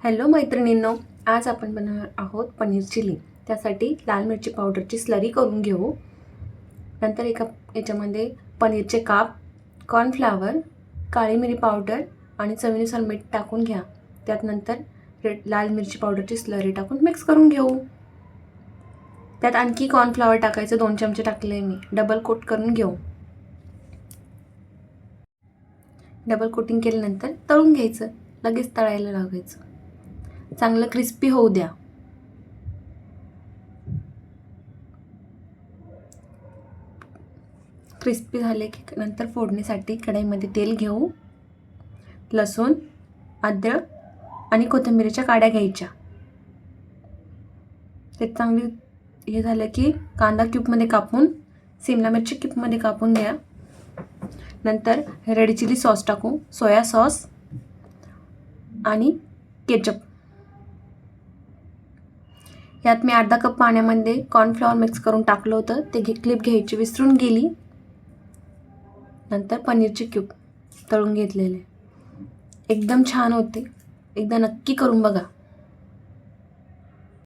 Hello मैत्रिणींनो, आज आपण बनवणार आहोत पनीर चिली. त्यासाठी लाल मिरची पावडरची स्लरी करून घेऊ. नंतर याच्यामध्ये पनीरचे काप, कॉर्नफ्लावर, काळी मिरी पावडर आणि चवीनुसार मीठ टाकून घ्या. त्यात नंतर लाल मिरची पावडरची स्लरी टाकून मिक्स करून घेऊ. त्यात आणखी कॉर्नफ्लावर टाकायचं, 2 चमचे टाकले मी. डबल कोट करून घेऊ. डबल कोटिंग केल्यानंतर तळून घ्यायचं. लगेच तळायला लागायचं. चांगलं क्रिस्पी होऊ द्या. क्रिस्पी झाले की नंतर फोडणीसाठी कढईमध्ये तेल घेऊ. लसूण, अद्रक आणि कोथिंबीरच्या काड्या घ्यायच्या. ते चांगली हे झालं की कांदा क्यूबमध्ये कापून, शिमला मिरची क्यूबमध्ये कापून घ्या. नंतर रेड चिली सॉस टाकू, सोया सॉस आणि केचप. यात मी अर्धा कप पाण्यामध्ये कॉर्नफ्लॉवर मिक्स करून टाकलं होतं. ते क्लिप घ्यायची, विसरून गेली. नंतर पनीरचे क्यूब तळून घेतलेले. एकदम छान होते. एकदा नक्की करून बघा.